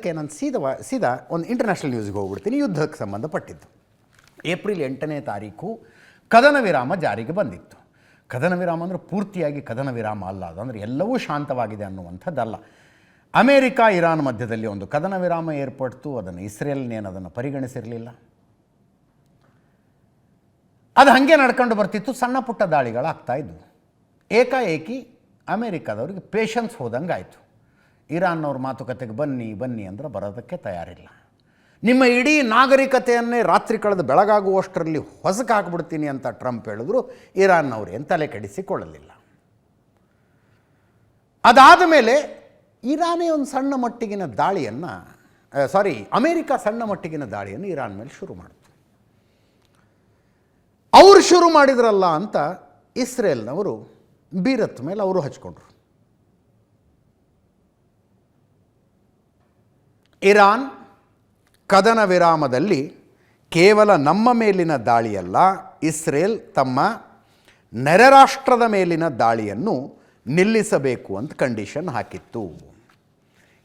ಅದಕ್ಕೆ ನಾನು ಸೀದಾ ಒಂದು ಇಂಟರ್ನ್ಯಾಷನಲ್ ನ್ಯೂಸ್ಗೆ ಹೋಗ್ಬಿಡ್ತೀನಿ. ಯುದ್ಧಕ್ಕೆ ಸಂಬಂಧಪಟ್ಟಿದ್ದು. ಏಪ್ರಿಲ್ 8ನೇ ತಾರೀಕು ಕದನ ವಿರಾಮ ಜಾರಿಗೆ ಬಂದಿತ್ತು. ಕದನ ವಿರಾಮ ಅಂದರೆ ಪೂರ್ತಿಯಾಗಿ ಕದನ ವಿರಾಮ ಅಲ್ಲ, ಅದಂದರೆ ಎಲ್ಲವೂ ಶಾಂತವಾಗಿದೆ ಅನ್ನುವಂಥದ್ದಲ್ಲ. ಅಮೇರಿಕಾ ಇರಾನ್ ಮಧ್ಯದಲ್ಲಿ ಒಂದು ಕದನ ವಿರಾಮ ಏರ್ಪಡ್ತು. ಅದನ್ನು ಇಸ್ರೇಲ್ನೇನು ಅದನ್ನು ಪರಿಗಣಿಸಿರಲಿಲ್ಲ. ಅದು ಹಾಗೆ ನಡ್ಕೊಂಡು ಬರ್ತಿತ್ತು. ಸಣ್ಣ ಪುಟ್ಟ ದಾಳಿಗಳಾಗ್ತಾ ಇದ್ವು. ಏಕಾಏಕಿ ಅಮೇರಿಕಾದವ್ರಿಗೆ ಪೇಷನ್ಸ್ ಹೋದಂಗೆ ಆಯಿತು. ಇರಾನ್ನವ್ರ ಮಾತುಕತೆಗೆ ಬನ್ನಿ ಅಂದ್ರೆ ಬರೋದಕ್ಕೆ ತಯಾರಿಲ್ಲ. ನಿಮ್ಮ ಇಡೀ ನಾಗರಿಕತೆಯನ್ನೇ ರಾತ್ರಿ ಕಳೆದು ಬೆಳಗಾಗುವಷ್ಟರಲ್ಲಿ ಹೊಸಕ್ಕೆ ಹಾಕ್ಬಿಡ್ತೀನಿ ಅಂತ ಟ್ರಂಪ್ ಹೇಳಿದ್ರು. ಇರಾನ್ನವ್ರು ಏನು ತಲೆ ಕೆಡಿಸಿಕೊಳ್ಳಲಿಲ್ಲ. ಅದಾದ ಮೇಲೆ ಇರಾನೇ ಒಂದು ಸಣ್ಣ ಮಟ್ಟಿಗಿನ ದಾಳಿಯನ್ನು ಅಮೇರಿಕಾ ಸಣ್ಣ ಮಟ್ಟಿಗಿನ ದಾಳಿಯನ್ನು ಇರಾನ್ ಮೇಲೆ ಶುರು ಮಾಡಿತು. ಅವರು ಶುರು ಮಾಡಿದ್ರಲ್ಲ ಅಂತ ಇಸ್ರೇಲ್ನವರು ಬೀರತ್ ಮೇಲೆ ಅವರು ಹಚ್ಕೊಂಡ್ರು. ಇರಾನ್ ಕದನ ವಿರಾಮದಲ್ಲಿ ಕೇವಲ ನಮ್ಮ ಮೇಲಿನ ದಾಳಿಯಲ್ಲ, ಇಸ್ರೇಲ್ ತಮ್ಮ ನೆರೆ ರಾಷ್ಟ್ರದ ಮೇಲಿನ ದಾಳಿಯನ್ನು ನಿಲ್ಲಿಸಬೇಕು ಅಂತ ಕಂಡೀಷನ್ ಹಾಕಿತ್ತು.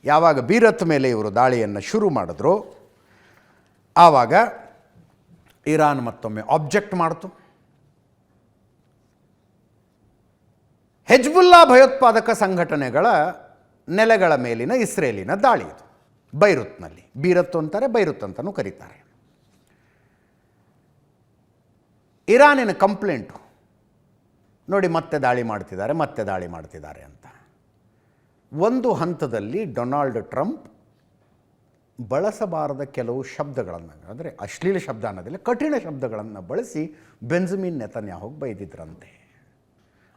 ಯಾವಾಗ ಬೀರತ್ ಮೇಲೆ ಇವರು ದಾಳಿಯನ್ನು ಶುರು ಮಾಡಿದ್ರು, ಆವಾಗ ಇರಾನ್ ಮತ್ತೊಮ್ಮೆ ಆಬ್ಜೆಕ್ಟ್ ಮಾಡಿತು. ಹೆಜ್ಬುಲ್ಲಾ ಭಯೋತ್ಪಾದಕ ಸಂಘಟನೆಗಳ ನೆಲೆಗಳ ಮೇಲಿನ ಇಸ್ರೇಲಿನ ದಾಳಿ ಇದು. ಬೈರುತ್ನಲ್ಲಿ, ಬೀರತ್ ಅಂತಾರೆ, ಬೈರುತ್ ಅಂತಲೂ ಕರೀತಾರೆ. ಇರಾನಿನ ಕಂಪ್ಲೇಂಟು ನೋಡಿ, ಮತ್ತೆ ದಾಳಿ ಮಾಡ್ತಿದ್ದಾರೆ ಅಂತ. ಒಂದು ಹಂತದಲ್ಲಿ ಡೊನಾಲ್ಡ್ ಟ್ರಂಪ್ ಬಳಸಬಾರದ ಕೆಲವು ಶಬ್ದಗಳನ್ನು, ಅಂದರೆ ಅಶ್ಲೀಲ ಶಬ್ದ ಅನ್ನೋದಿಲ್ಲ, ಕಠಿಣ ಶಬ್ದಗಳನ್ನು ಬಳಸಿ ಬೆಂಜಮಿನ್ ನೆತನ್ಯಾಹುಗೆ ಬೈದಿದ್ರಂತೆ.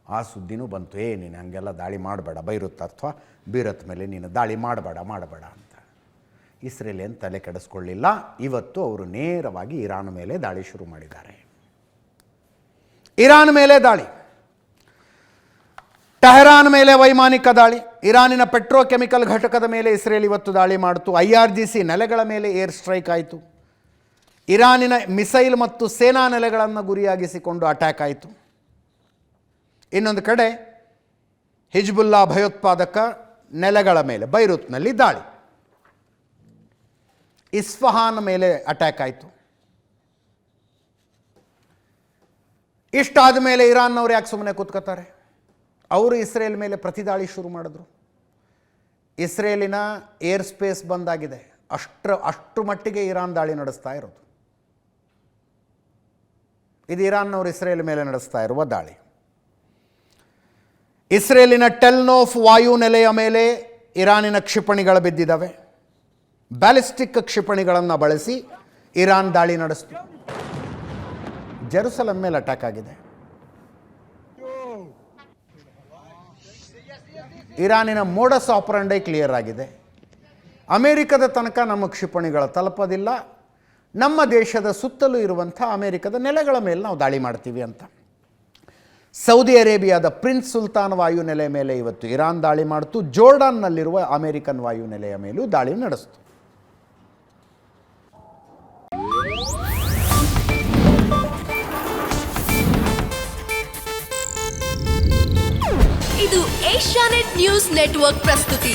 ಆ ಸುದ್ದಿನೂ ಬಂತು. ನೀನು ಹಂಗೆಲ್ಲ ದಾಳಿ ಮಾಡಬೇಡ, ಬೈರುತ್ ಅಥವಾ ಬೀರತ್ ಮೇಲೆ ನೀನು ದಾಳಿ ಮಾಡಬೇಡ ಅಂತ. ಇಸ್ರೇಲ್ ಏನು ತಲೆ ಕೆಡಿಸ್ಕೊಳ್ಳಿಲ್ಲ. ಇವತ್ತು ಅವರು ನೇರವಾಗಿ ಇರಾನ್ ಮೇಲೆ ದಾಳಿ ಶುರು ಮಾಡಿದ್ದಾರೆ. ಇರಾನ್ ಮೇಲೆ ದಾಳಿ, ಟೆಹರಾನ್ ಮೇಲೆ ವೈಮಾನಿಕ ದಾಳಿ, ಇರಾನಿನ ಪೆಟ್ರೋಕೆಮಿಕಲ್ ಘಟಕದ ಮೇಲೆ ಇಸ್ರೇಲ್ ಇವತ್ತು ದಾಳಿ ಮಾಡಿತು. IRGC ನೆಲೆಗಳ ಮೇಲೆ ಏರ್ ಸ್ಟ್ರೈಕ್ ಆಯಿತು. ಇರಾನಿನ ಮಿಸೈಲ್ ಮತ್ತು ಸೇನಾ ನೆಲೆಗಳನ್ನು ಗುರಿಯಾಗಿಸಿಕೊಂಡು ಅಟ್ಯಾಕ್ ಆಯಿತು. ಇನ್ನೊಂದು ಕಡೆ ಹಿಜ್ಬುಲ್ಲಾ ಭಯೋತ್ಪಾದಕ ನೆಲೆಗಳ ಮೇಲೆ ಬೈರುತ್ನಲ್ಲಿ ದಾಳಿ, ಇಸ್ಫಹಾನ್ ಮೇಲೆ ಅಟ್ಯಾಕ್ ಆಯಿತು. ಇಷ್ಟಾದ ಮೇಲೆ ಇರಾನ್ನವ್ರು ಯಾಕೆ ಸುಮ್ಮನೆ ಕೂತ್ಕೋತಾರೆ? ಅವರು ಇಸ್ರೇಲ್ ಮೇಲೆ ಪ್ರತಿದಾಳಿ ಶುರು ಮಾಡಿದ್ರು. ಇಸ್ರೇಲಿನ ಏರ್ ಸ್ಪೇಸ್ ಬಂದಾಗಿದೆ. ಅಷ್ಟು ಮಟ್ಟಿಗೆ ಇರಾನ್ ದಾಳಿ ನಡೆಸ್ತಾ ಇರೋದು. ಇದು ಇರಾನ್ನವರು ಇಸ್ರೇಲ್ ಮೇಲೆ ನಡೆಸ್ತಾ ಇರುವ ದಾಳಿ. ಇಸ್ರೇಲಿನ ಟೆಲ್ನೋಫ್ ವಾಯು ನೆಲೆಯ ಮೇಲೆ ಇರಾನಿನ ಕ್ಷಿಪಣಿಗಳು ಬಿದ್ದಿದ್ದಾವೆ. ಬ್ಯಾಲಿಸ್ಟಿಕ್ ಕ್ಷಿಪಣಿಗಳನ್ನು ಬಳಸಿ ಇರಾನ್ ದಾಳಿ ನಡೆಸಿತು. ಜೆರುಸಲಂ ಮೇಲೆ ಅಟ್ಯಾಕ್ ಆಗಿದೆ. ಇರಾನಿನ ಮೋಡಸ್ ಆಪರಂಡೈ ಕ್ಲಿಯರ್ ಆಗಿದೆ. ಅಮೇರಿಕದ ತನಕ ನಮ್ಮ ಕ್ಷಿಪಣಿಗಳು ತಲುಪೋದಿಲ್ಲ, ನಮ್ಮ ದೇಶದ ಸುತ್ತಲೂ ಇರುವಂಥ ಅಮೇರಿಕದ ನೆಲೆಗಳ ಮೇಲೆ ನಾವು ದಾಳಿ ಮಾಡ್ತೀವಿ ಅಂತ. ಸೌದಿ ಅರೇಬಿಯಾದ ಪ್ರಿನ್ಸ್ ಸುಲ್ತಾನ್ ವಾಯು ನೆಲೆ ಮೇಲೆ ಇವತ್ತು ಇರಾನ್ ದಾಳಿ ಮಾಡ್ತು. ಜೋರ್ಡಾನ್ನಲ್ಲಿರುವ ಅಮೇರಿಕನ್ ವಾಯು ನೆಲೆಯ ಮೇಲೂ ದಾಳಿ ನಡೆಸಿತು. ಇದು ಏಷ್ಯಾನೆಟ್ ನ್ಯೂಸ್ ನೆಟ್ವರ್ಕ್ ಪ್ರಸ್ತುತಿ.